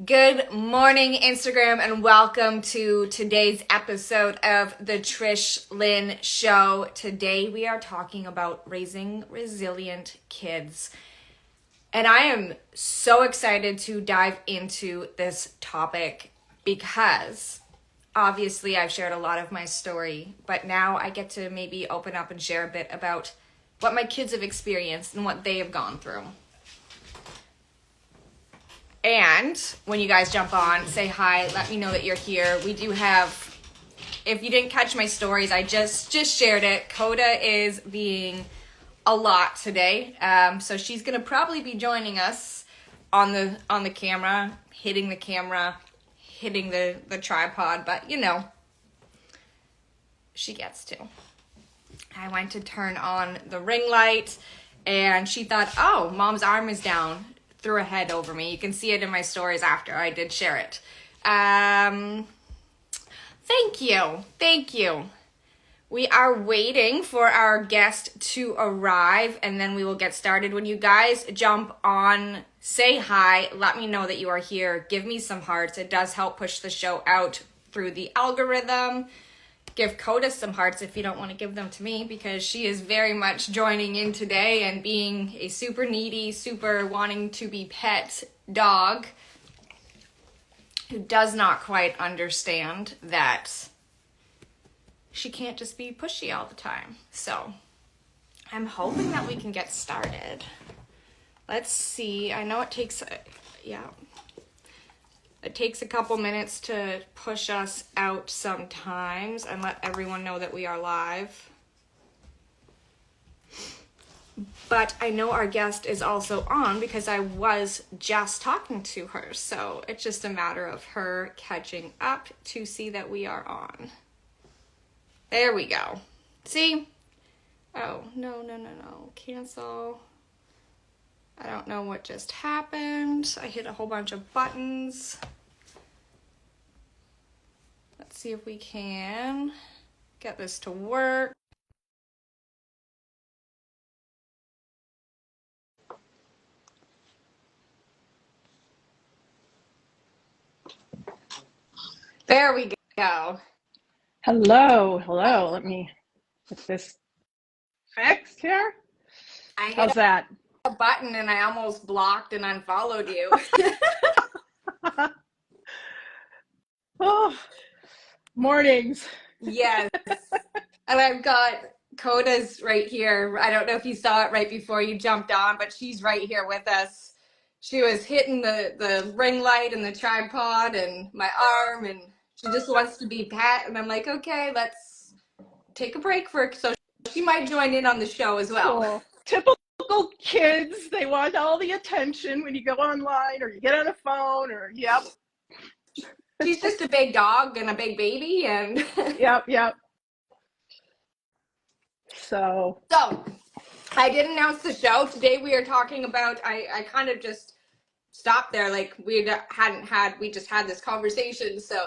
Good morning, Instagram, and welcome to today's episode of the Trish Lynn Show. Today we are talking about raising resilient kids. And I am so excited to dive into this topic because obviously I've shared a lot of my story, but now I get to maybe open up and share a bit about what my kids have experienced and what they have gone through. And when you guys jump on, say hi, let me know that you're here. We do have, if you didn't catch my stories, I just shared it. Coda is being a lot today. So she's going to probably be joining us on the camera, hitting the tripod, but you know, she gets to. I went to turn on the ring light and she thought, oh, mom's arm is down. Threw a head over me. You can see it in my stories after I did share it. Thank you. We are waiting for our guest to arrive and then we will get started. When you guys jump on, say hi, let me know that you are here. Give me some hearts. It does help push the show out through the algorithm. Give Coda some hearts if you don't want to give them to me, because she is very much joining in today and being a super needy, super wanting to be pet dog who does not quite understand that she can't just be pushy all the time. So I'm hoping that we can get started. Let's see. I know it takes, it takes a couple minutes to push us out sometimes and let everyone know that we are live. But I know our guest is also on because I was just talking to her. So it's just a matter of her catching up to see that we are on. There we go. See? Oh, no. Cancel. I don't know what just happened. I hit a whole bunch of buttons. Let's see if we can get this to work. There we go. Hello. Let me get this fixed here. I How's hit that? a button and I almost blocked and unfollowed you. Oh, mornings. Yes. And I've got Coda's right here. I don't know if you saw it right before you jumped on, but she's right here with us. She was hitting the ring light and the tripod and my arm, and she just wants to be pet. And I'm like, okay, let's take a break so she might join in on the show as well. Cool. Typical kids. They want all the attention when you go online or you get on a phone or, yep. She's just a big dog and a big baby, and Yep. So I did announce the show. Today we are talking about, I kind of just stopped there, like we just had this conversation. So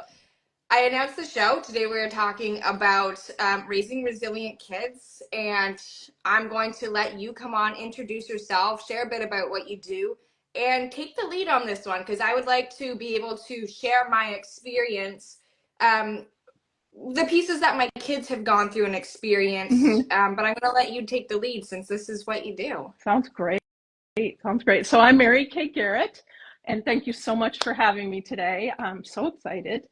I announced the show. Today we are talking about raising resilient kids, and I'm going to let you come on, introduce yourself, share a bit about what you do, and take the lead on this one, because I would like to be able to share my experience, the pieces that my kids have gone through and experienced, but I'm going to let you take the lead since this is what you do. sounds great. So I'm Mary Kay Garrett, and thank you so much for having me today. I'm so excited.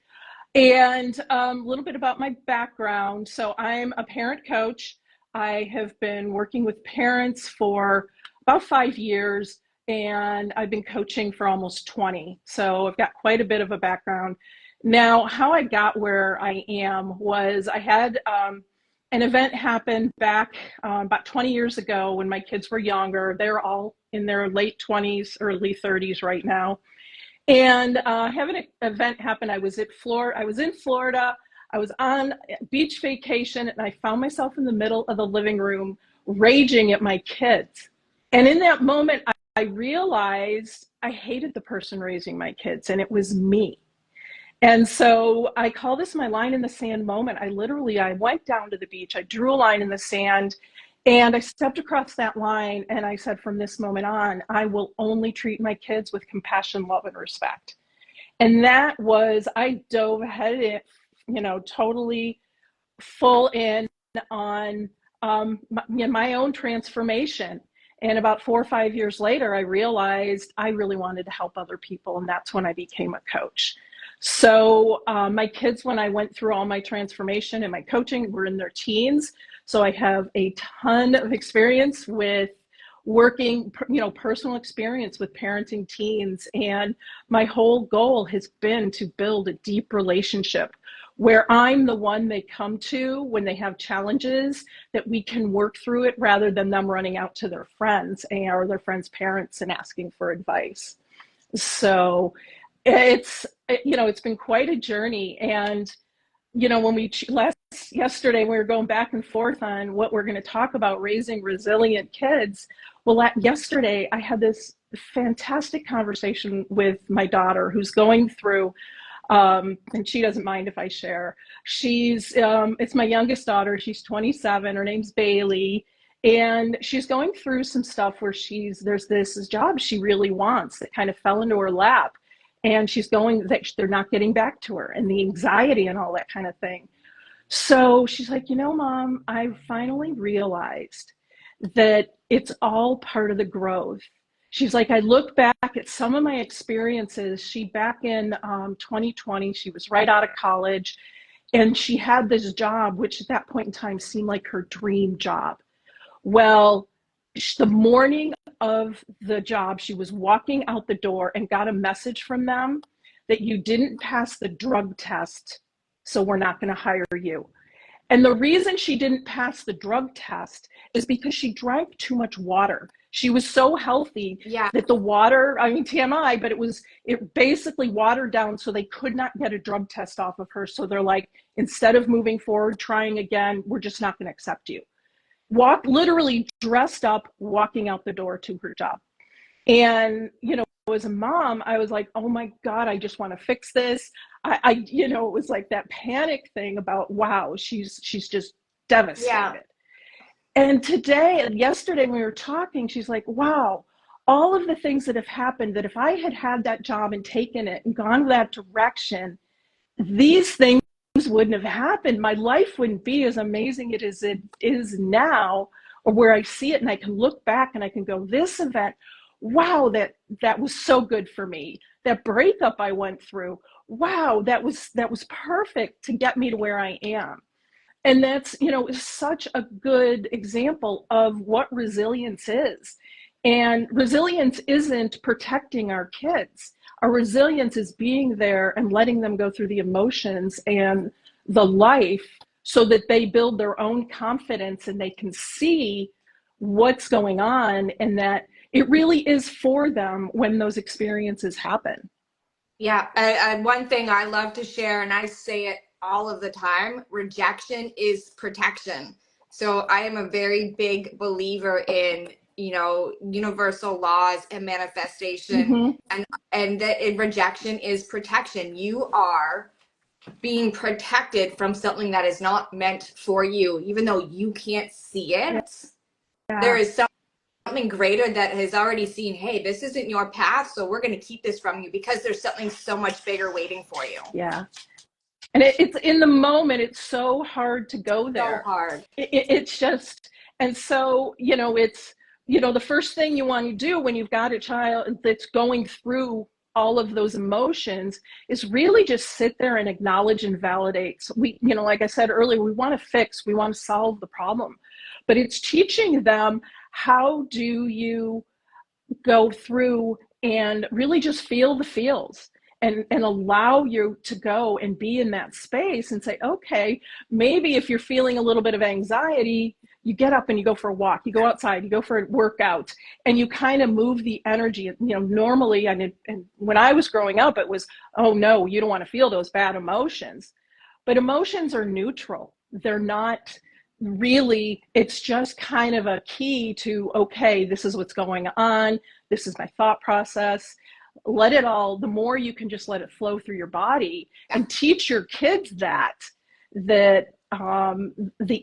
And a little bit about my background. So I'm a parent coach. I have been working with parents for about 5 years, and I've been coaching for almost 20. So I've got quite a bit of a background. Now, how I got where I am was I had an event happen back about 20 years ago when my kids were younger. They're all in their late 20s, early 30s right now. And having an event happen, I was in Florida. I was on beach vacation, and I found myself in the middle of the living room raging at my kids. And in that moment, I realized I hated the person raising my kids, and it was me. And so I call this my line in the sand moment. I went down to the beach, I drew a line in the sand, and I stepped across that line and I said, from this moment on, I will only treat my kids with compassion, love, and respect. And that was, I dove ahead in, totally full in on my own transformation. And about 4 or 5 years later, I realized I really wanted to help other people. And that's when I became a coach. So my kids, when I went through all my transformation and my coaching, were in their teens. So I have a ton of experience with working, personal experience with parenting teens. And my whole goal has been to build a deep relationship where I'm the one they come to when they have challenges, that we can work through it rather than them running out to their friends or their friends' parents and asking for advice. So it's been quite a journey. And when yesterday we were going back and forth on what we're going to talk about, raising resilient kids. Well, yesterday I had this fantastic conversation with my daughter, who's going through, and she doesn't mind if I share. It's my youngest daughter. She's 27. Her name's Bailey. And she's going through some stuff where there's this job she really wants that kind of fell into her lap. And they're not getting back to her, and the anxiety and all that kind of thing. So she's like, Mom, I finally realized that it's all part of the growth. She's like, I look back at some of my experiences. Back in 2020, she was right out of college, and she had this job, which at that point in time seemed like her dream job. Well, the morning of the job, she was walking out the door and got a message from them that you didn't pass the drug test, so we're not going to hire you. And the reason she didn't pass the drug test is because she drank too much water. She was so healthy that the water, TMI, but it basically watered down, so they could not get a drug test off of her. So they're like, instead of moving forward, trying again, we're just not going to accept you. Literally dressed up, walking out the door to her job. And, as a mom, I was like, oh my God, I just want to fix this. It was like that panic thing about, wow, she's just devastated. Yeah. And yesterday when we were talking, she's like, wow, all of the things that have happened, that if I had had that job and taken it and gone that direction, these things wouldn't have happened. My life wouldn't be as amazing as it is now, or where I see it and I can look back and I can go, this event, wow, that was so good for me. That breakup I went through, wow, that was perfect to get me to where I am. And that's, such a good example of what resilience is. And resilience isn't protecting our kids. Our resilience is being there and letting them go through the emotions and the life so that they build their own confidence and they can see what's going on, and that it really is for them when those experiences happen. Yeah, one thing I love to share, and I say it all of the time, rejection is protection. So I am a very big believer in, universal laws and manifestation, and that rejection is protection. You are being protected from something that is not meant for you, even though you can't see it. Yeah. There is something greater that has already seen, hey, this isn't your path, so we're going to keep this from you because there's something so much bigger waiting for you. Yeah. And it's in the moment, it's so hard to go there. So hard. It's just, and so, it's, the first thing you want to do when you've got a child that's going through all of those emotions is really just sit there and acknowledge and validate. So we, like I said earlier, we want to fix, we want to solve the problem, but it's teaching them, how do you go through and really just feel the feels and allow you to go and be in that space and say, okay, maybe if you're feeling a little bit of anxiety, you get up and you go for a walk, you go outside, you go for a workout, and you kind of move the energy. Normally, and when I was growing up, it was, oh no, you don't want to feel those bad emotions. But emotions are neutral. They're not really, it's just kind of a key to, okay, this is what's going on. This is my thought process. Let it all, the more you can just let it flow through your body and teach your kids that the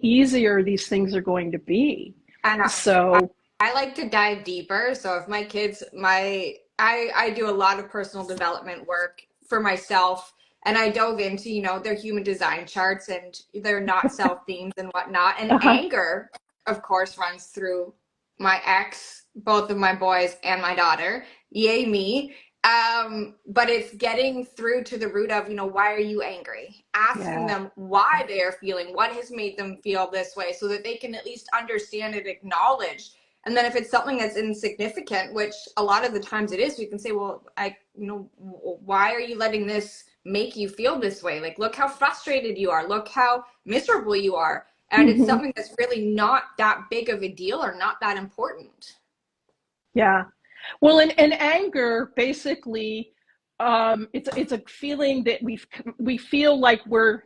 easier these things are going to be. And so I like to dive deeper. So if my kids, I do a lot of personal development work for myself and I dove into, their human design charts and their not self themes and whatnot. And Uh-huh. anger, of course, runs through my ex, both of my boys and my daughter. Yay me. But it's getting through to the root of, why are you angry? Asking Yeah. them why they're feeling, what has made them feel this way, so that they can at least understand and acknowledge. And then if it's something that's insignificant, which a lot of the times it is, we can say, well, why are you letting this make you feel this way? Like, look how frustrated you are. Look how miserable you are. And it's Hmm. something that's really not that big of a deal or not that important. Yeah. Well, and anger basically, it's a feeling that we feel like we're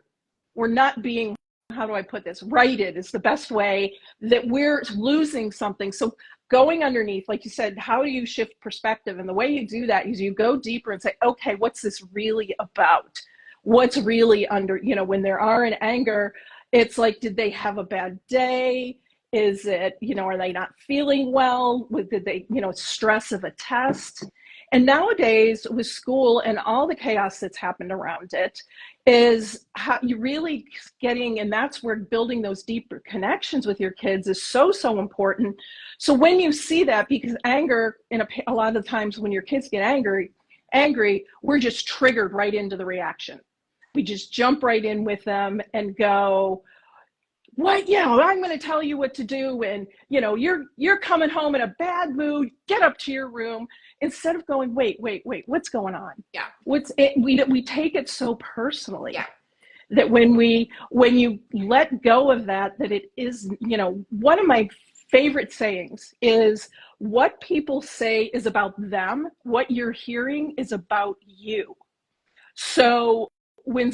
not being, how do I put this, righted is the best way, that we're losing something. So going underneath, like you said, how do you shift perspective? And the way you do that is you go deeper and say, okay, what's this really about? What's really under, when there are in anger, it's like, did they have a bad day? Is it, are they not feeling well? Did they, stress of a test? And nowadays with school and all the chaos that's happened around it, is how you really getting, and that's where building those deeper connections with your kids is so, so important. So when you see that, because anger, a lot of the times when your kids get angry, we're just triggered right into the reaction. We just jump right in with them and go, what, I'm going to tell you what to do, and you're coming home in a bad mood, get up to your room, instead of going, wait, what's going on? Yeah. We take it so personally. Yeah. That when you let go of that it is, one of my favorite sayings is, what people say is about them, what you're hearing is about you. So when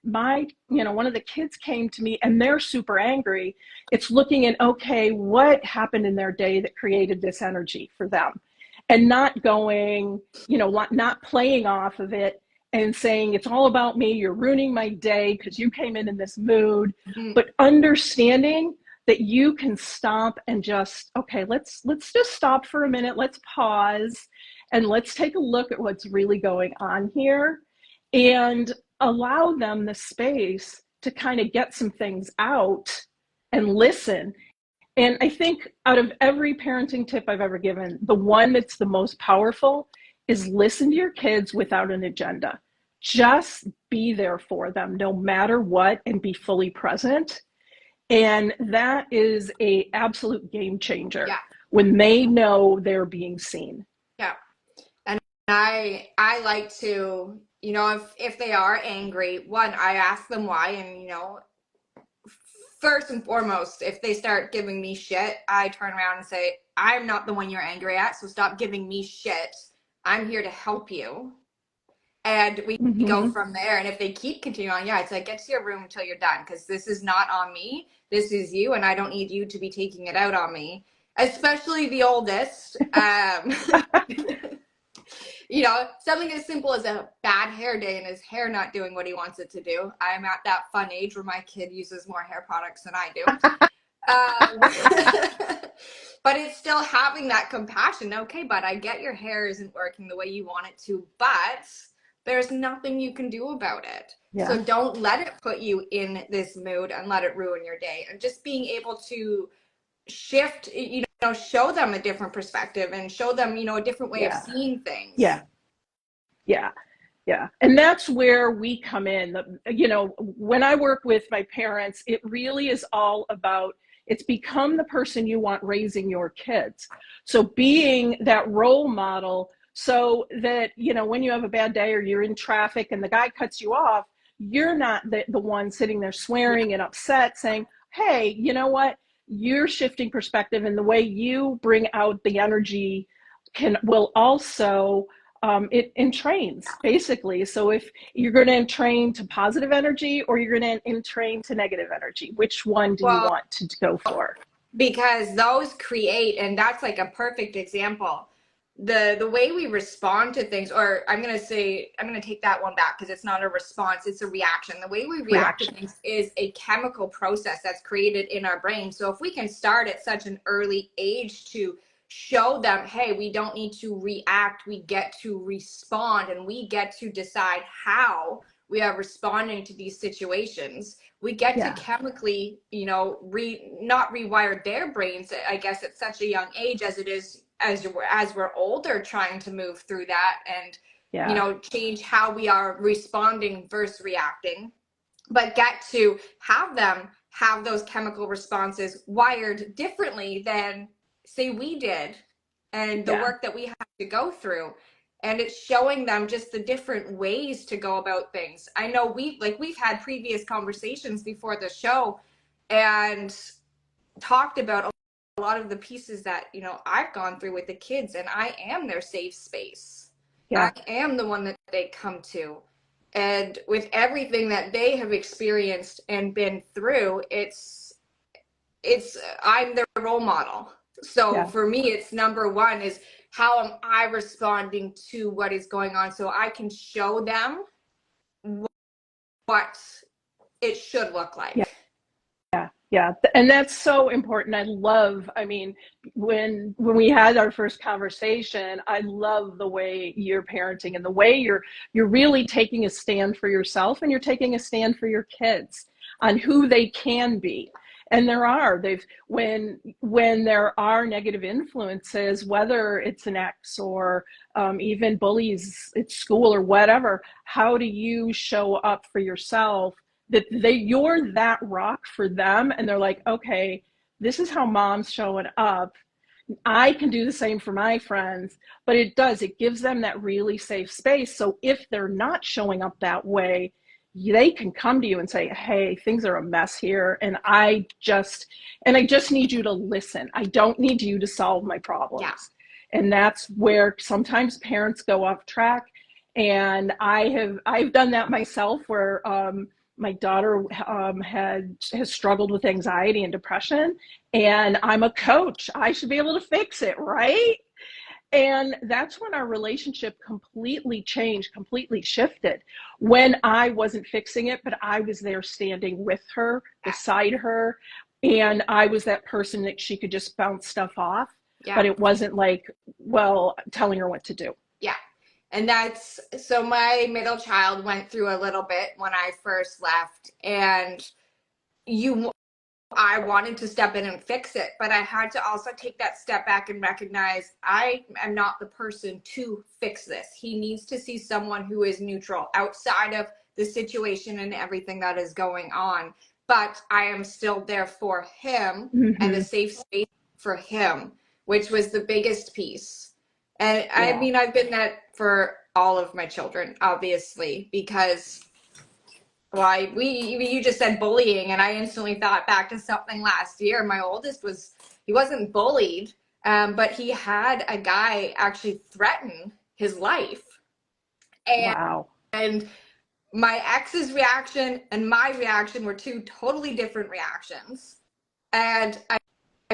my, one of the kids came to me and they're super angry, it's looking at, okay, what happened in their day that created this energy for them, and not going, not playing off of it and saying, it's all about me, you're ruining my day because you came in this mood. Mm-hmm. But understanding that you can stop and just, okay, let's just stop for a minute, let's pause, and let's take a look at what's really going on here, and allow them the space to kind of get some things out and listen. And I think out of every parenting tip I've ever given, the one that's the most powerful is listen to your kids without an agenda. Just be there for them no matter what, and be fully present. And that is a absolute game changer. Yeah. When they know they're being seen. Yeah. And I like to, if they are angry, one, I ask them why. And, first and foremost, if they start giving me shit, I turn around and say, I'm not the one you're angry at, so stop giving me shit. I'm here to help you. And we go from there. And if they keep continuing on, it's like, get to your room until you're done, because this is not on me. This is you, and I don't need you to be taking it out on me, especially the oldest. Something as simple as a bad hair day and his hair not doing what he wants it to do. I'm at that fun age where my kid uses more hair products than I do. But it's still having that compassion. Okay, but I get your hair isn't working the way you want it to, but there's nothing you can do about it. Yeah. So don't let it put you in this mood and let it ruin your day. And just being able to shift, show them a different perspective and show them, a different way of seeing things. Yeah. And that's where we come in. When I work with my parents, it really is all about, it's become the person you want raising your kids. So being that role model, so that, when you have a bad day or you're in traffic and the guy cuts you off, you're not the one sitting there swearing and upset, saying, hey, you know what? You're shifting perspective, and the way you bring out the energy will also, it entrains, basically. So if you're going to entrain to positive energy or you're going to entrain to negative energy, which one do you want to go for? Because those create, and that's like a perfect example, the way we respond to things, or I'm going to take that one back, because it's not a response, it's a reaction. The way we react to things is a chemical process that's created in our brain. So if we can start at such an early age to show them, hey, we don't need to react, we get to respond, and we get to decide how we are responding to these situations. We get to Yeah. chemically, not rewire their brains, I guess, at such a young age as it is as we're older, trying to move through that and Yeah. change how we are responding versus reacting, but get to have them have those chemical responses wired differently than, say, we did, and the Yeah. work that we have to go through. And it's showing them just the different ways to go about things. I know we've had previous conversations before the show and talked about a lot of the pieces that I've gone through with the kids, and I am their safe space. I Yeah. am the one that they come to. And with everything that they have experienced and been through, it's I'm their role model. So Yeah. for me, it's number one is, how am I responding to what is going on, so I can show them what it should look Yeah. like. Yeah, and that's so important. I mean, when we had our first conversation, I love the way you're parenting and the way you're really taking a stand for yourself, and you're taking a stand for your kids on who they can be. And they've when there are negative influences, whether it's an ex or even bullies at school or whatever, how do you show up for yourself that you're that rock for them, and they're like, okay, this is how mom's showing up, I can do the same for my friends. But it gives them that really safe space, so if they're not showing up that way, they can come to you and say, hey, things are a mess here, and I just need you to listen. I don't need you to solve my Yeah. problems. And that's where sometimes parents go off track. And I've done that myself, where my daughter has struggled with anxiety and depression, and I'm a coach. I should be able to fix it, right? And that's when our relationship completely changed, completely shifted. When I wasn't fixing it, but I was there standing with her, beside her, and I was that person that she could just bounce stuff off. Yeah. But it wasn't like, well, telling her what to do. Yeah. And that's so my middle child went through a little bit when I first left, and you I wanted to step in and fix it, but I had to also take that step back and recognize I am not the person to fix this. He needs to see someone who is neutral outside of the situation and everything that is going on. But I am still there for him and a Mm-hmm. safe space for him, which was the biggest piece. And I Yeah. mean, I've been that for all of my children, obviously, because why you just said bullying, and I instantly thought back to something last year. My oldest he wasn't bullied, but he had a guy actually threaten his life, and Wow. my ex's reaction and my reaction were two totally different reactions. And I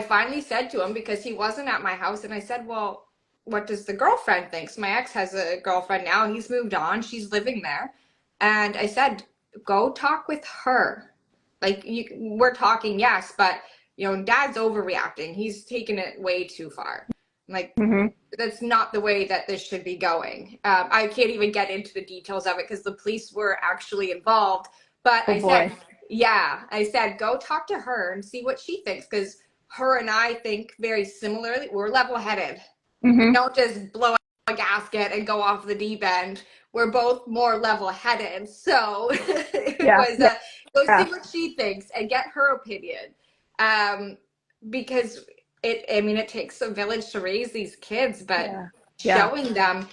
finally said to him, because he wasn't at my house, and I said, well, what does the girlfriend think? So my ex has a girlfriend now. He's moved on. She's living there. And I said, go talk with her. Like, we're talking, yes, but, dad's overreacting. He's taken it way too far. I'm like, Mm-hmm. that's not the way that this should be going. I can't even get into the details of it because the police were actually involved. But Oh I said, boy. yeah, I said, go talk to her and see what she thinks, because her and I think very similarly. We're level headed. We Mm-hmm. don't just blow a gasket and go off the deep end. We're both more level headed. So it Yeah. was Yeah. go see Yeah. what she thinks and get her opinion. Um, because it takes a village to raise these kids, but Yeah. Yeah. showing them,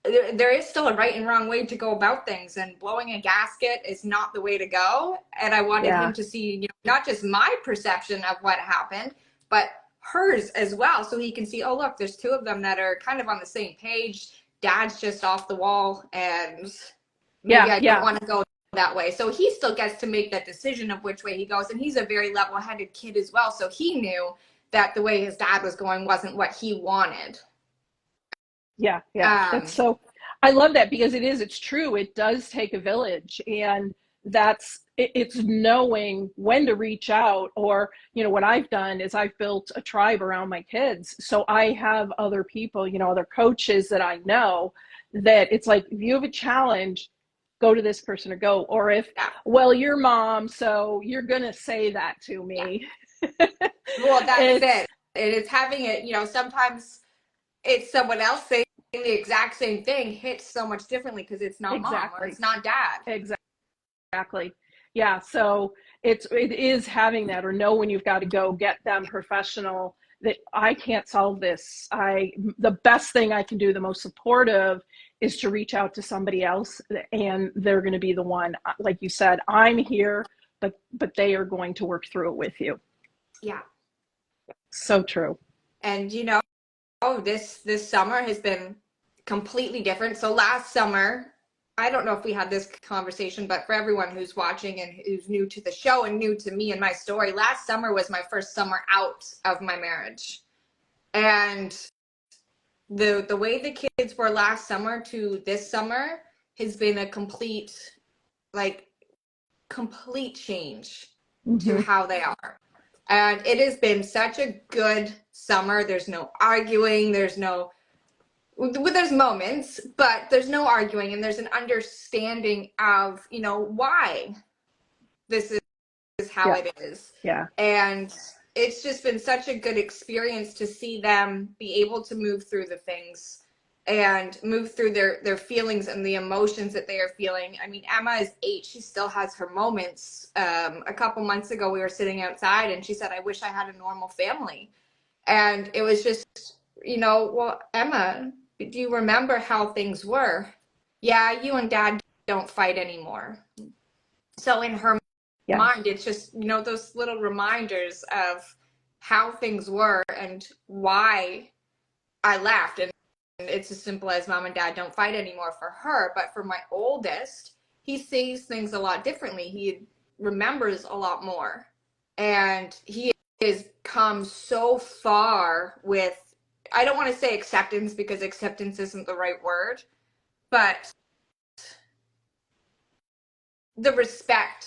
there is still a right and wrong way to go about things, and blowing a gasket is not the way to go. And I wanted Yeah. him to see, not just my perception of what happened, but hers as well, so he can see, oh, look, there's two of them that are kind of on the same page. Dad's just off the wall, and maybe Yeah. I don't Yeah. want to go that way. So he still gets to make that decision of which way he goes. And he's a very level-headed kid as well, so he knew that the way his dad was going wasn't what he wanted. Yeah, yeah. um That's so, I love that, because it's true. It does take a village. And it's knowing when to reach out. Or, what I've done is I've built a tribe around my kids. So I have other people, other coaches that I know, that it's like, if you have a challenge, go to this person, or go. Or if, Yeah. well, your mom, so you're going to say that to me. Yeah. Well, that's It's it. And it's having it, sometimes it's someone else saying the exact same thing hits so much differently because it's not mom or exactly, it's not dad. exactly. Yeah. So it is having that, or know when you've got to go get them professional, that I can't solve this. The best thing I can do, the most supportive, is to reach out to somebody else, and they're going to be the one, like you said, I'm here, but they are going to work through it with you. Yeah. So true. And this summer has been completely different. So last summer, I don't know if we had this conversation, but for everyone who's watching and who's new to the show and new to me and my story, last summer was my first summer out of my marriage. And the way the kids were last summer to this summer has been a like complete change to Mm-hmm. how they are. And it has been such a good summer. There's no arguing, there's moments, but there's no arguing, and there's an understanding of, why this is how Yeah. it is. Yeah. And it's just been such a good experience to see them be able to move through the things and move through their feelings and the emotions that they are feeling. I mean, Emma is 8. She still has her moments. A couple months ago, we were sitting outside and she said, I wish I had a normal family. And it was just, well, Emma, do you remember how things were? Yeah, you and dad don't fight anymore. So in her Yeah. mind, it's just, those little reminders of how things were and why I left. And it's as simple as mom and dad don't fight anymore for her. But for my oldest, he sees things a lot differently. He remembers a lot more. And he has come so far with, I don't want to say acceptance because acceptance isn't the right word, but the respect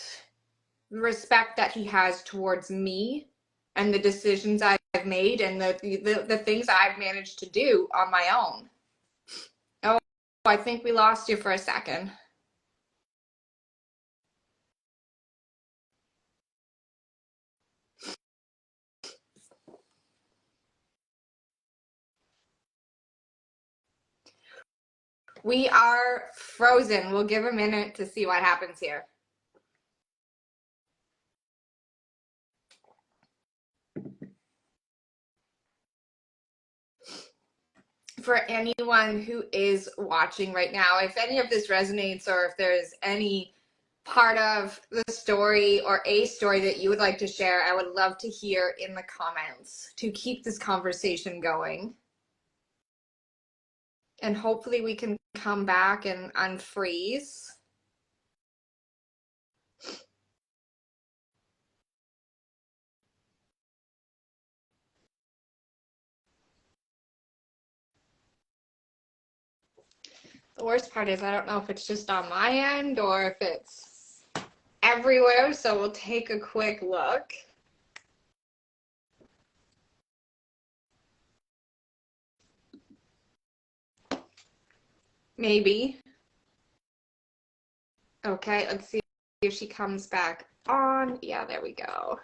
that he has towards me and the decisions I've made and the things I've managed to do on my own. Oh, I think we lost you for a second. We are frozen. We'll give a minute to see what happens here. For anyone who is watching right now, if any of this resonates or if there's any part of the story or a story that you would like to share, I would love to hear in the comments to keep this conversation going. And hopefully we can come back and unfreeze. The worst part is I don't know if it's just on my end or if it's everywhere, so we'll take a quick look. Maybe. Okay, let's see if she comes back on. Yeah, there we go.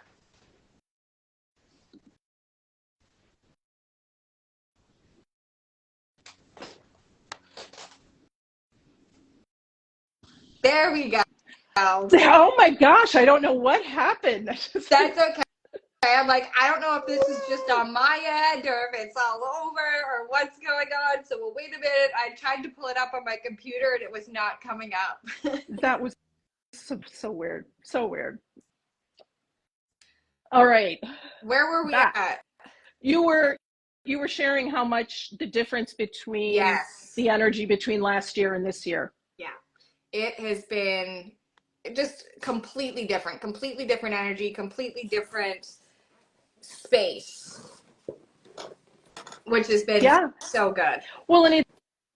There we go. Oh my gosh, I don't know what happened. That's okay. I'm like, I don't know if this is just on my end or if it's all over or what's going on. So we'll wait a minute. I tried to pull it up on my computer and it was not coming up. That was so weird. So weird. All right. Where were we Back. at? You were sharing how much the difference between Yes. the energy between last year and this year. Yeah. It has been just completely different energy, completely different space, which has been so good. Well, and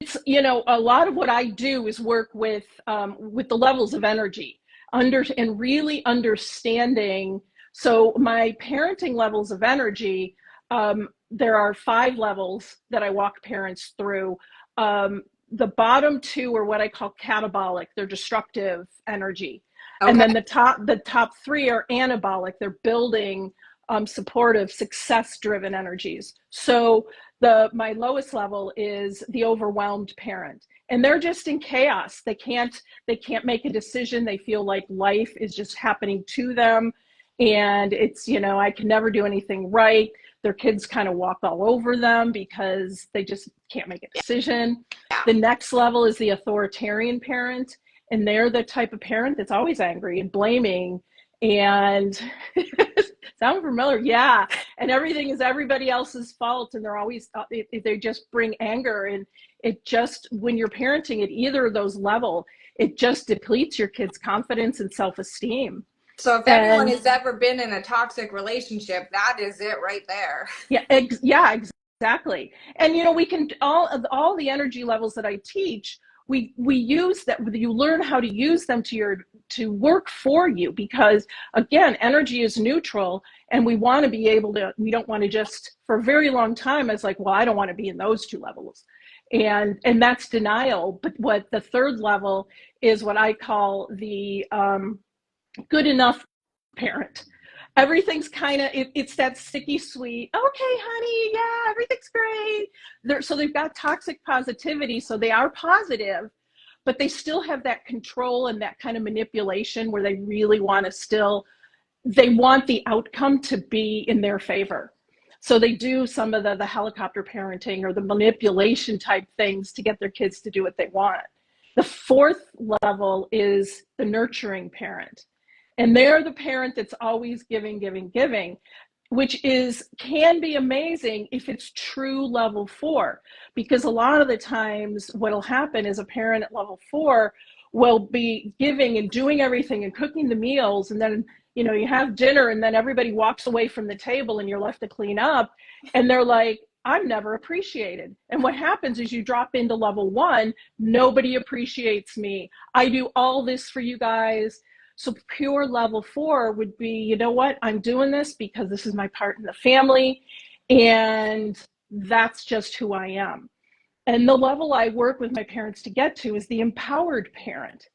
it's a lot of what I do is work with the levels of energy. and really understanding. So my parenting levels of energy, there are 5 levels that I walk parents through. The bottom 2 are what I call catabolic. They're destructive energy. And Okay. then the top 3 are anabolic. They're building, supportive, success-driven energies. So my lowest level is the overwhelmed parent, and they're just in chaos. They can't make a decision. They feel like life is just happening to them, and it's, I can never do anything right. Their kids kind of walk all over them because they just can't make a decision. Yeah. The next level is the authoritarian parent, and they're the type of parent that's always angry and blaming and sound familiar? Yeah. And everything is everybody else's fault, and they're always they just bring anger, and it just, when you're parenting at either of those level, it just depletes your kids' confidence and self-esteem. So if anyone And has ever been in a toxic relationship, that is it right there. yeah, exactly. And we can, all the energy levels that I teach, we use that. You learn how to use them to work for you, because again, energy is neutral, and we want to be able to. We don't want to just, for a very long time, it's like, well, I don't want to be in those 2 levels, and that's denial. But what the 3rd level is, what I call the good enough parent. Everything's kind of, it's that sticky sweet, okay honey, yeah, everything's great. So they've got toxic positivity, so they are positive, but they still have that control and that kind of manipulation where they really want to they want the outcome to be in their favor. So they do some of the helicopter parenting or the manipulation type things to get their kids to do what they want. The 4th level is the nurturing parent. And they're the parent that's always giving, giving, giving, which can be amazing if it's true level 4. Because a lot of the times what'll happen is a parent at level 4 will be giving and doing everything and cooking the meals, and then you have dinner, and then everybody walks away from the table and you're left to clean up, and they're like, I'm never appreciated. And what happens is you drop into level 1, nobody appreciates me. I do all this for you guys. So pure level 4 would be, you know what, I'm doing this because this is my part in the family, and that's just who I am. And the level I work with my parents to get to is the empowered parent.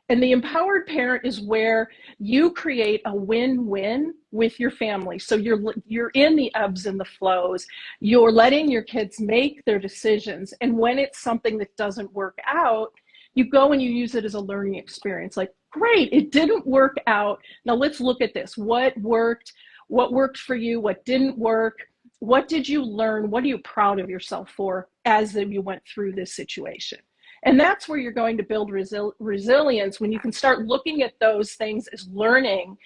And the empowered parent is where you create a win-win with your family. So you're in the ebbs and the flows. You're letting your kids make their decisions. And when it's something that doesn't work out, you go and you use it as a learning experience. Like, great, it didn't work out. Now let's look at this. What worked? What worked for you? What didn't work? What did you learn? What are you proud of yourself for as you went through this situation? And that's where you're going to build resilience, when you can start looking at those things as learning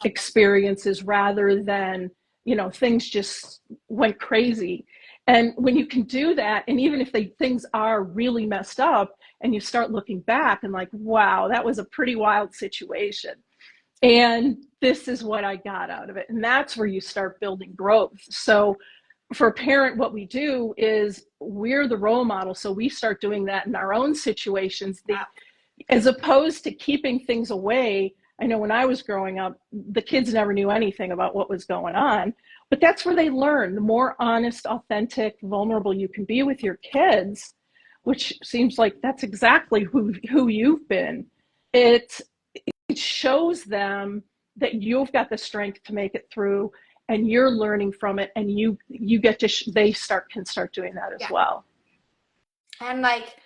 experiences rather than, things just went crazy. And when you can do that, and even if things are really messed up, and you start looking back and like, wow, that was a pretty wild situation, and this is what I got out of it. And that's where you start building growth. So for a parent, what we do is we're the role model. So we start doing that in our own situations, as opposed to keeping things away. I know when I was growing up, the kids never knew anything about what was going on, but that's where they learn. The more honest, authentic, vulnerable you can be with your kids, which seems like that's exactly who you've been, it shows them that you've got the strength to make it through, and you're learning from it, and you get to they can start doing that as well. And like,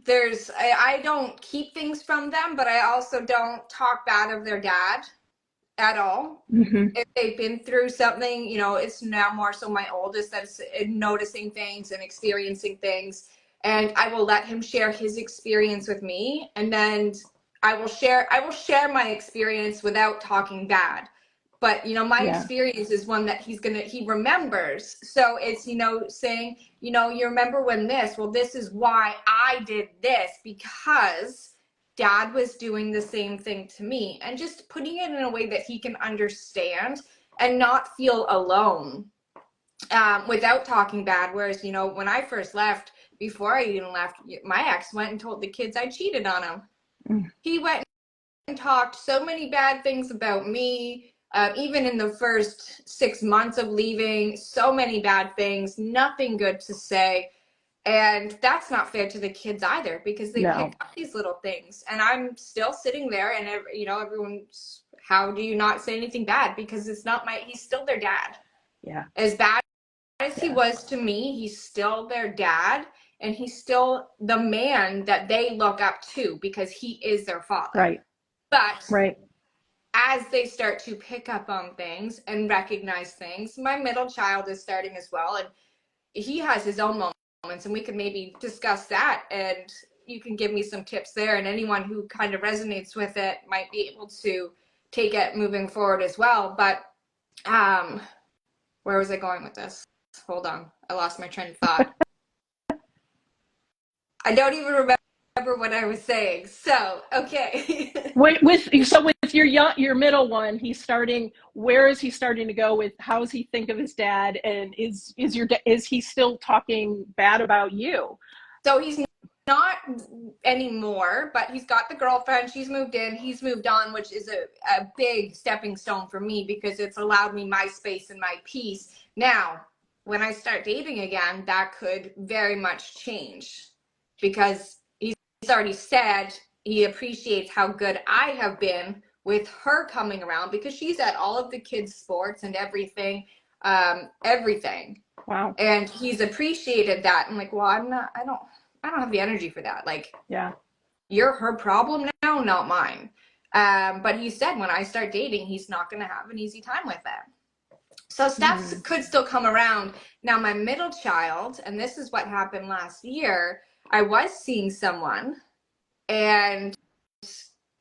I don't keep things from them, but I also don't talk bad of their dad at all. Mm-hmm. If they've been through something, it's now more so my oldest that's noticing things and experiencing things, and I will let him share his experience with me, and then I will share my experience without talking bad. But my experience is one that he remembers. So it's saying, you remember when this is why I did this, because dad was doing the same thing to me, and just putting it in a way that he can understand and not feel alone, without talking bad. Whereas, when I first left, before I even left, my ex went and told the kids I cheated on him. He went and talked so many bad things about me. Even in the first 6 months of leaving, so many bad things, nothing good to say. And that's not fair to the kids either, because they No. pick up these little things. And I'm still sitting there, and everyone's, how do you not say anything bad? Because it's not he's still their dad. Yeah. As bad as he was to me, he's still their dad, and he's still the man that they look up to because he is their father. Right. But Right. as they start to pick up on things and recognize things, my middle child is starting as well, and he has his own moments, and we could maybe discuss that, and you can give me some tips there, and anyone who kind of resonates with it might be able to take it moving forward as well. But where was I going with this? Hold on, I lost my train of thought. I don't even remember what I was saying. So, okay. With your middle one, he's starting. Where is he starting to go with? How does he think of his dad? And is he still talking bad about you? So he's not anymore, but he's got the girlfriend. She's moved in. He's moved on, which is a big stepping stone for me because it's allowed me my space and my peace. Now, when I start dating again, that could very much change because he's already said he appreciates how good I have been with her coming around because she's at all of the kids' sports and everything. Everything. Wow. And he's appreciated that. I'm like, well, I don't have the energy for that. Like, yeah, you're her problem now, not mine. But he said when I start dating, he's not going to have an easy time with it. So steps could still come around. Now, my middle child, and this is what happened last year, I was seeing someone, and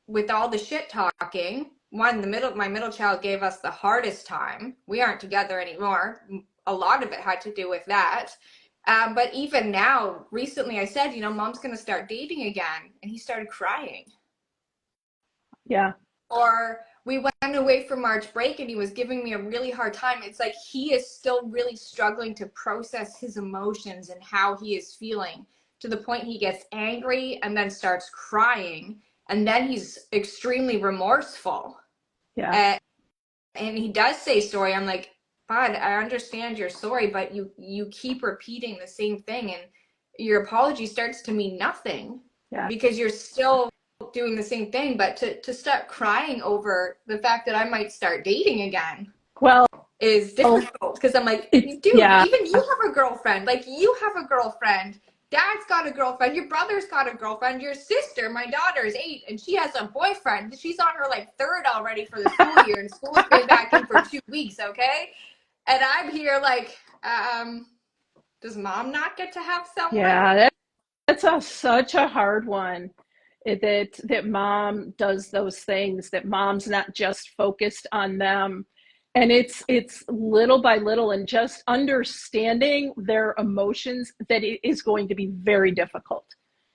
with all the shit talking, my middle child gave us the hardest time. We aren't together anymore. A lot of it had to do with that. But even now, recently I said, mom's going to start dating again. And he started crying. Yeah. Or we went away for March break and he was giving me a really hard time. It's like he is still really struggling to process his emotions and how he is feeling, to the point he gets angry and then starts crying. And then he's extremely remorseful. Yeah. And he does say sorry. I'm like, Bud, I understand you're sorry, but you keep repeating the same thing, and your apology starts to mean nothing. Yeah. Because you're still doing the same thing. But to start crying over the fact that I might start dating again, well, is difficult, because I'm like, dude, yeah. even you have a girlfriend. Like, you have a girlfriend. Dad's got a girlfriend. Your brother's got a girlfriend. Your sister, my daughter, is 8, and she has a boyfriend. She's on her third already for the school year, and school's been back in for 2 weeks, okay? And I'm here like, does mom not get to have someone? Yeah, that's such a hard one. That mom does those things. That mom's not just focused on them, and it's little by little, and just understanding their emotions, that it is going to be very difficult,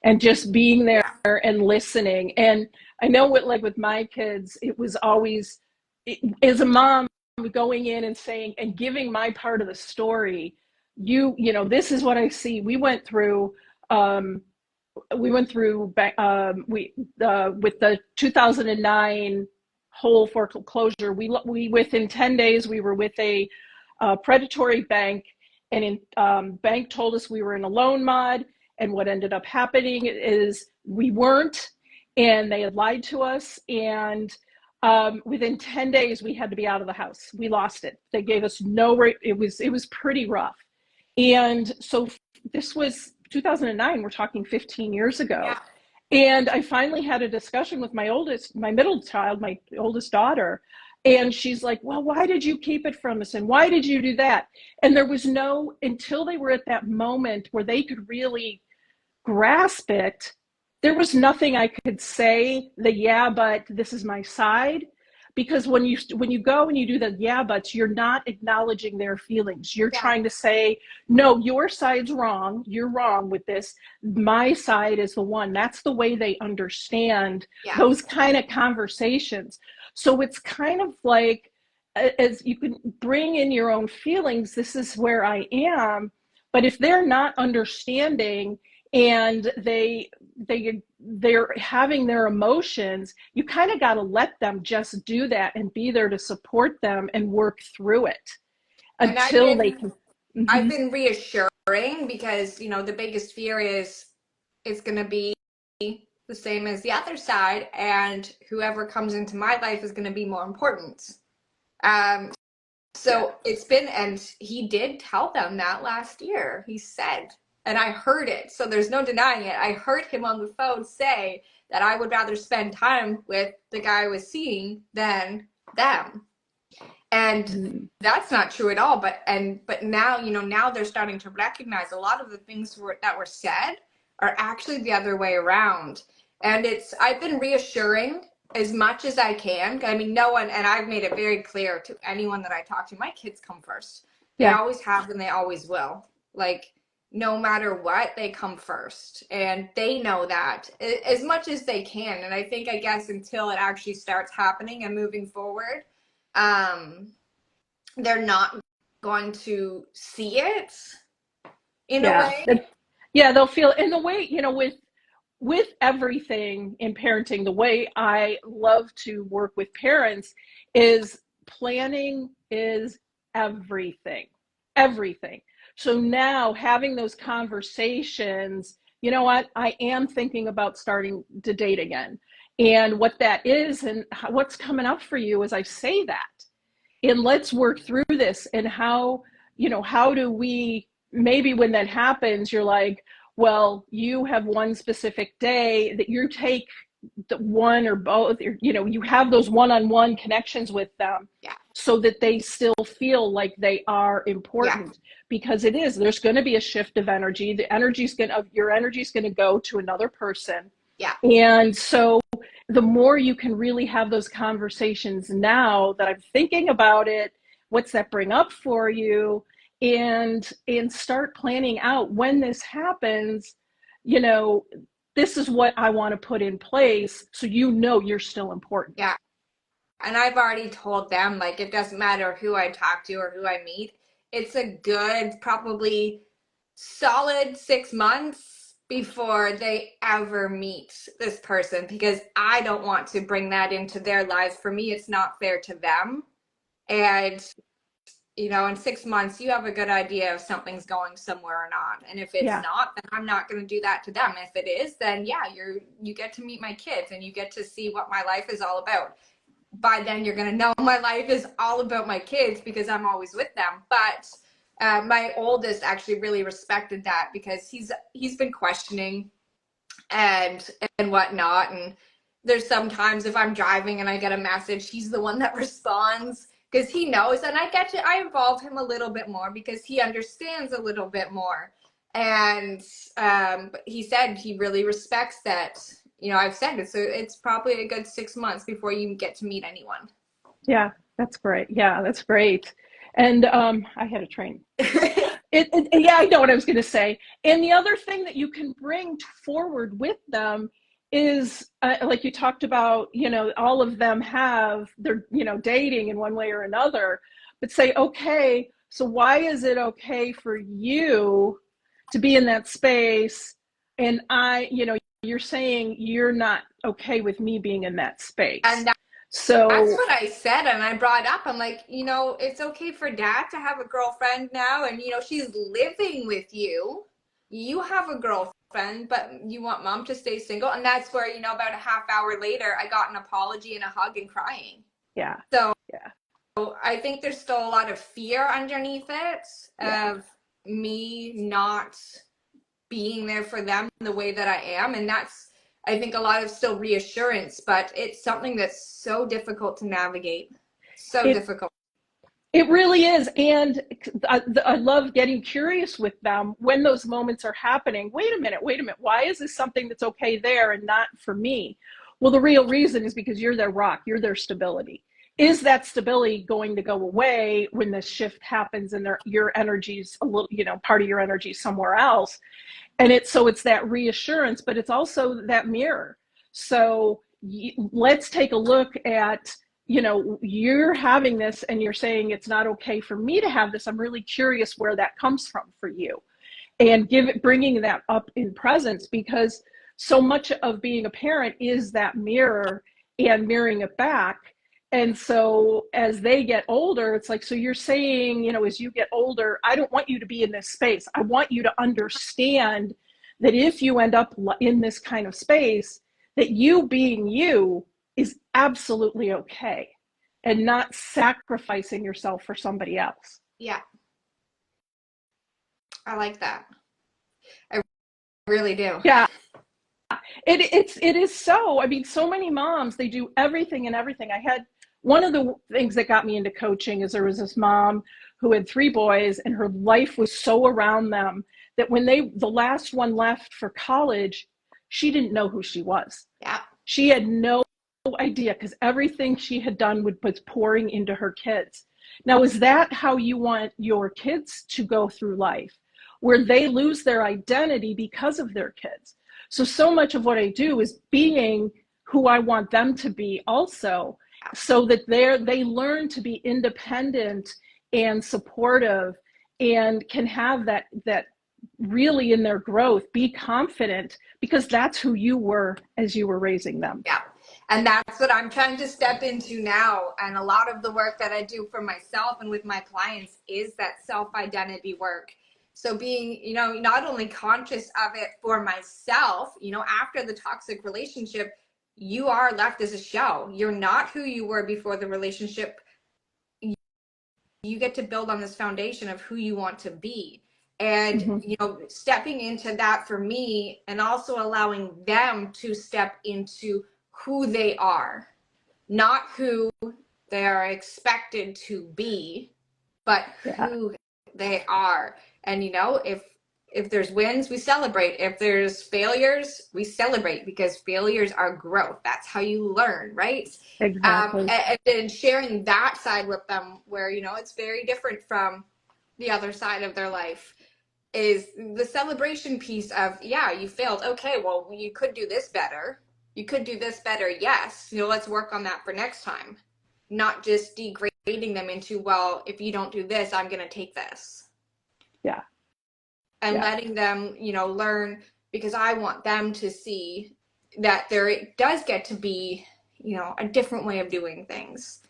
and just being there and listening. And I know with my kids, it was always, as a mom, going in and saying and giving my part of the story. This is what I see. We went through with the 2009 whole foreclosure. We within 10 days we were with a predatory bank, and bank told us we were in a loan mod, and what ended up happening is we weren't, and they had lied to us, and within 10 days we had to be out of the house. We lost it. They gave us no rate. It was pretty rough. And so this was 2009. We're talking 15 years ago. Yeah. And I finally had a discussion with my middle child, my oldest daughter. And she's like, well, why did you keep it from us? And why did you do that? And there was until they were at that moment where they could really grasp it, there was nothing I could say, but this is my side. Because when you go and you do the buts, you're not acknowledging their feelings. You're trying to say, no, your side's wrong. You're wrong with this. My side is the one. That's the way they understand those kind of conversations. So it's kind of like, as you can bring in your own feelings, this is where I am. But if they're not understanding, and they're having their emotions. You kind of got to let them just do that and be there to support them and work through it And until they can. I've Mhm. been reassuring because, the biggest fear is it's going to be the same as the other side, and whoever comes into my life is going to be more important. Um, Yeah. so it's been, and he did tell them that last year. He said, and I heard it, so there's no denying it. I heard him on the phone say that I would rather spend time with the guy I was seeing than them. And Mm. that's not true at all. But now, now they're starting to recognize a lot of the things that were said are actually the other way around. And I've been reassuring as much as I can. I mean, no one, and I've made it very clear to anyone that I talk to, my kids come first. They Yeah. always have and they always will. Like, no matter what, they come first. And they know that as much as they can. And I guess until it actually starts happening and moving forward, um, they're not going to see it in a Yeah. way. Yeah, they'll feel in the way, with everything in parenting, the way I love to work with parents is planning is everything. Everything. So now having those conversations, you know what? I am thinking about starting to date again. And what that is and what's coming up for you as I say that. And let's work through this and how do we, maybe when that happens, you're like, well, you have one specific day that you take the one or both, you have those one-on-one connections with them Yeah. so that they still feel like they are Yeah. important, because there's going to be a shift of energy. Your energy's going to go to another person. Yeah. And so the more you can really have those conversations now that I'm thinking about it, what's that bring up for you? And start planning out when this happens, this is what I want to put in place so you're still important. Yeah. And I've already told them, like, it doesn't matter who I talk to or who I meet. It's a good, probably solid 6 months before they ever meet this person, because I don't want to bring that into their lives. For me, it's not fair to them. And in 6 months, you have a good idea if something's going somewhere or not. And if it's Yeah. not, then I'm not going to do that to them. If it is, then yeah, you get to meet my kids and you get to see what my life is all about. By then, you're going to know my life is all about my kids because I'm always with them. But my oldest actually really respected that because he's been questioning and whatnot. And there's sometimes if I'm driving and I get a message, he's the one that responds because he knows, and I involve him a little bit more because he understands a little bit more. And but he said he really respects that. I've said it, so it's probably a good 6 months before you get to meet anyone. Yeah, that's great. Yeah, that's great. And I had a train. Yeah, I know what I was going to say. And the other thing that you can bring forward with them is, like you talked about, all of them have they're, dating in one way or another, but say, okay, so why is it okay for you to be in that space? And you're saying you're not okay with me being in that space. And that's So what I said, and I brought up. I'm like, it's okay for dad to have a girlfriend now, and she's living with you. You have a girlfriend, but you want mom to stay single, and that's where about a half hour later, I got an apology and a hug and crying. yeah, So yeah, I think there's still a lot of fear underneath it yeah. of me not being there for them the way that I am, and that's I think a lot of still reassurance, but it's something that's so difficult to navigate. So It difficult. it really is, and I love getting curious with them when those moments are happening. Wait a minute, wait a minute. Why is this something that's okay there and not for me? Well, the real reason is because you're their rock, you're their stability. Is that stability going to go away when this shift happens and your energy's a little, part of your energy somewhere else? And it's that reassurance, but it's also that mirror. So let's take a look at, you're having this and you're saying it's not okay for me to have this. I'm really curious where that comes from for you. and bringing that up in presence, because so much of being a parent is that mirror and mirroring it back. And so as they get older, it's like, so you're saying, you know, as you get older, I don't want you to be in this space. I want you to understand that if you end up in this kind of space, that you being you is absolutely okay, and not sacrificing yourself for somebody else. Yeah, I like that. I really do. Yeah. It is so, I mean, so many moms, they do everything and everything. I had one of the things that got me into coaching is there was this mom who had 3 boys, and her life was so around them that when the last one left for college, she didn't know who she was. Yeah. She had no idea, because everything she had done was pouring into her kids. Now, is that how you want your kids to go through life, where they lose their identity because of their kids? So much of what I do is being who I want them to be also, so that they learn to be independent and supportive, and can have that really in their growth, be confident, because that's who you were as you were raising them. Yeah. And that's what I'm trying to step into now. And a lot of the work that I do for myself and with my clients is that self-identity work. So being, you know, not only conscious of it for myself, you know, after the toxic relationship, you are left as a shell. You're not who you were before the relationship. You get to build on this foundation of who you want to be. And, you know, stepping into that for me, and also allowing them to step into who they are, not who they are expected to be, but who they are. And, you know, if there's wins, we celebrate. If there's failures, we celebrate, because failures are growth. That's how you learn, right? Exactly. And sharing that side with them, where, you know, it's very different from the other side of their life, is the celebration piece of, yeah, you failed. Okay, well, you could do this better. You could do this better. Yes. You know, let's work on that for next time. Not just degrading them into, well, if you don't do this, I'm going to take this. Yeah. And letting them, you know, learn, because I want them to see that there does get to be, you know, a different way of doing things,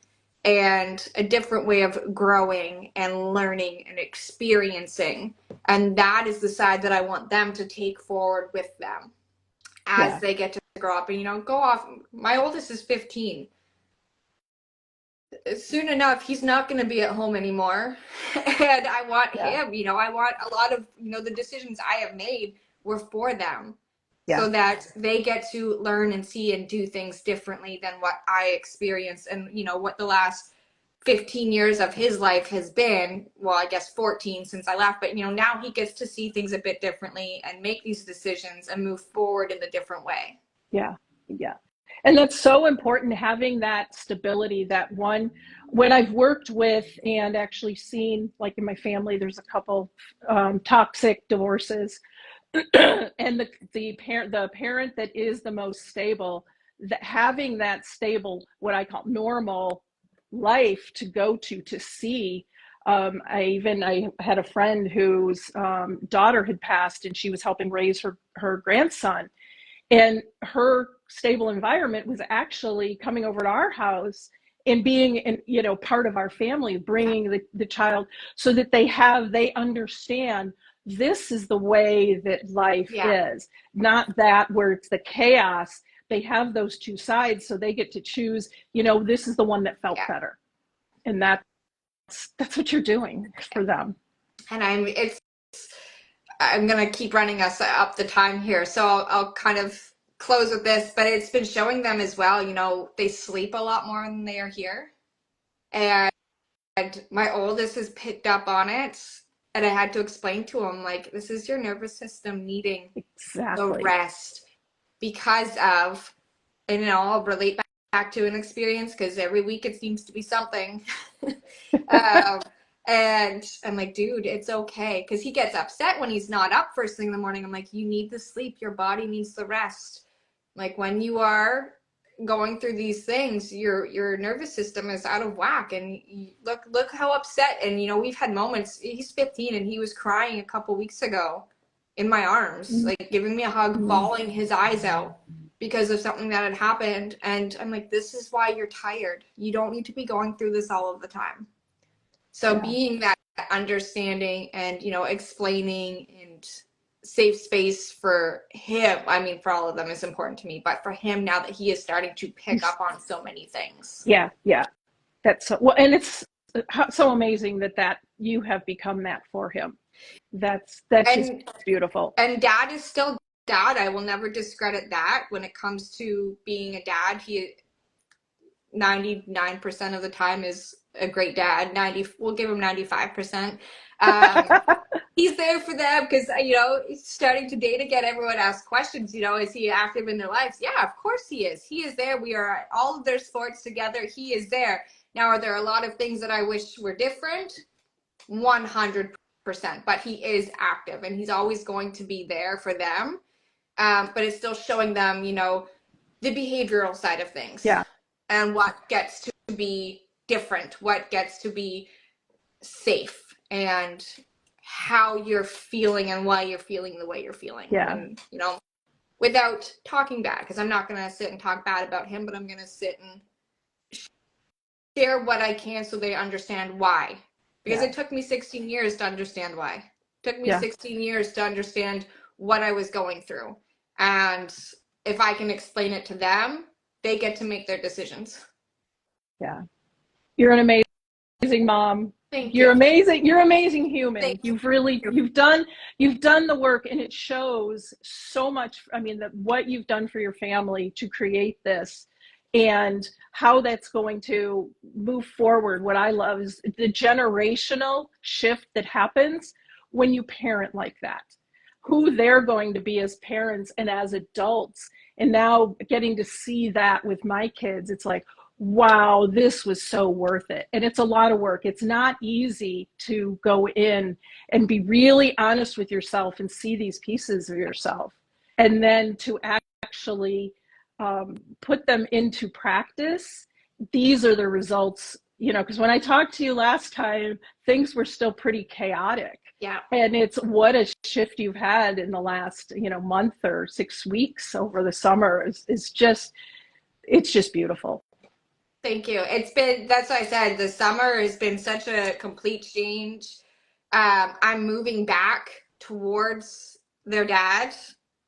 and a different way of growing and learning and experiencing. And that is the side that I want them to take forward with them as they get to grow up and, you know, go off. My oldest is 15. Soon enough, he's not going to be at home anymore. And I want him, you know, I want a lot of, you know, the decisions I have made were for them. So that they get to learn and see and do things differently than what I experienced, and, you know, what the last 15 years of his life has been. Well, I guess 14 since I left, but, you know, now he gets to see things a bit differently and make these decisions and move forward in a different way. Yeah. And that's so important, having that stability. That one, when I've worked with and actually seen, like in my family, there's a couple toxic divorces, and the parent that is the most stable, that having that stable, what I call normal life to go to see. I had a friend whose daughter had passed, and she was helping raise her grandson, and her stable environment was actually coming over to our house and being, you know, part of our family, bringing the child, so that they understand this is the way that life is, not that where it's the chaos. They have those two sides, so they get to choose, you know, this is the one that felt better. And that's what you're doing for them. And I'm going to keep running us up the time here. So I'll kind of close with this, but it's been showing them as well, you know, they sleep a lot more when they are here. And my oldest has picked up on it. And I had to explain to him, like, this is your nervous system needing the rest because of, and, you know, I'll relate back to an experience, because every week it seems to be something. And I'm like, dude, it's okay. Because he gets upset when he's not up first thing in the morning. I'm like, you need the sleep. Your body needs the rest. Like, when you are going through these things, your nervous system is out of whack. And look how upset. And, you know, we've had moments. He's 15 and he was crying a couple weeks ago. in my arms, Mhm. like giving me a hug, bawling his eyes out because of something that had happened. And I'm like, this is why you're tired. You don't need to be going through this all of the time. So Yeah. being that understanding and, you know, explaining and safe space for him, I mean, for all of them is important to me, but for him now that he is starting to pick up on so many things. Yeah, yeah. That's so, well, and it's so amazing that you have become that for him. That's just And beautiful. and dad is still dad. I will never discredit that when it comes to being a dad. He 99% of the time is a great dad. 90, we'll give him 95%. Um, he's there for them because, you know, he's starting to date again. Everyone asks questions, you know, is he active in their lives? Yeah, of course he is. He is there. We are at all of their sports together. He is there. Now, are there a lot of things that I wish were different? 100%. But he is active and he's always going to be there for them. But it's still showing them, you know, the behavioral side of things Yeah, and what gets to be different, what gets to be safe, and how you're feeling and why you're feeling the way you're feeling. yeah, And, you know, without talking bad, because I'm not going to sit and talk bad about him, but I'm going to sit and share what I can so they understand why. Because yeah, it took me 16 years to understand why. It took me yeah, 16 years to understand what I was going through. And if I can explain it to them, they get to make their decisions. yeah. You're an amazing mom. Thank You're you. amazing. You're an amazing human. Thank you. You've done the work, and it shows so much. I mean, that what you've done for your family to create this, and how that's going to move forward. What I love is the generational shift that happens when you parent like that. Who they're going to be as parents and as adults, and now getting to see that with my kids, it's like, wow, this was so worth it. And it's a lot of work. It's not easy to go in and be really honest with yourself and see these pieces of yourself. And then to actually put them into practice. These are the results, because when I talked to you last time, things were still pretty chaotic. Yeah. And it's what a shift you've had in the last, month or 6 weeks over the summer is just, it's just beautiful. Thank you. That's what I said. The summer has been such a complete change. I'm moving back towards their dad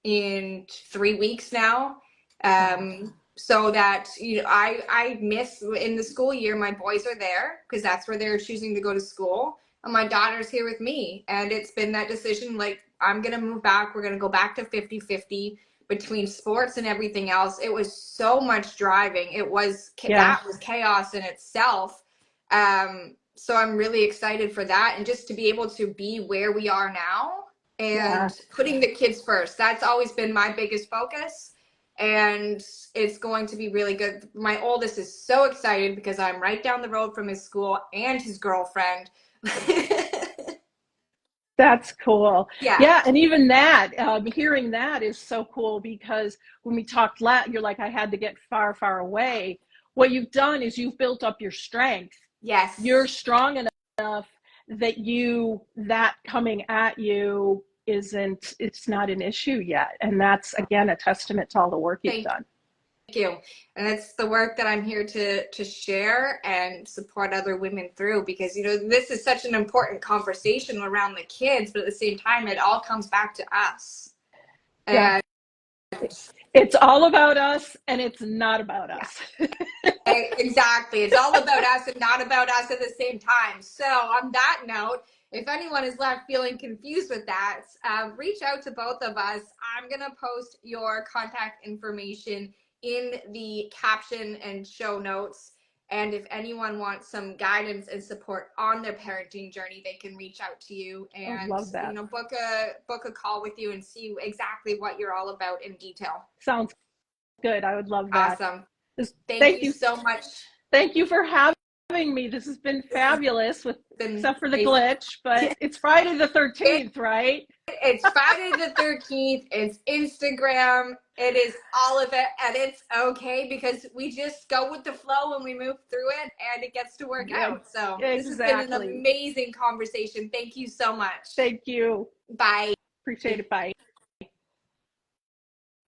in 3 weeks now. Wow. So that, you know, I miss in the school year, my boys are there because that's where they're choosing to go to school. And my daughter's here with me. And it's been that decision, like, I'm going to move back. We're going to go back to 50-50 between sports and everything else. It was so much driving. Yeah. That was chaos in itself. So I'm really excited for that, and just to be able to be where we are now Yeah. and putting the kids first. That's always been my biggest focus, and it's going to be really good. My oldest is so excited because I'm right down the road from his school and his girlfriend. That's cool. Yeah. Yeah, and even that, hearing that is so cool because when we talked, you're like, I had to get far, far away. What you've done is you've built up your strength. You're Yes. strong enough that coming at you it's not an issue yet. And that's, again, a testament to all the work you've Thank done. you. And it's the work that I'm here to share and support other women through, because, you know, this is such an important conversation around the kids, but at the same time, it all comes back to us. Yeah. And It's all about us, and it's not about yeah, us. exactly. It's all about us and not about us at the same time. So on that note, if anyone is left feeling confused with that, reach out to both of us. I'm going to post your contact information in the caption and show notes. And if anyone wants some guidance and support on their parenting journey, they can reach out to you I would and, love you that. know, book a call with you and see exactly what you're all about in detail. Sounds good. I would love that. Awesome. Thank Thank you you. so much. Thank you for having me. This has been This has fabulous, been except for the amazing. glitch, but it's Friday the 13th, right? It's Friday the 13th. It's Instagram. It is all of it. And it's okay because we just go with the flow and we move through it and it gets to work Yeah, out. So this has been an exactly. amazing conversation. Thank you so much. Thank you. Bye. Appreciate it. Bye.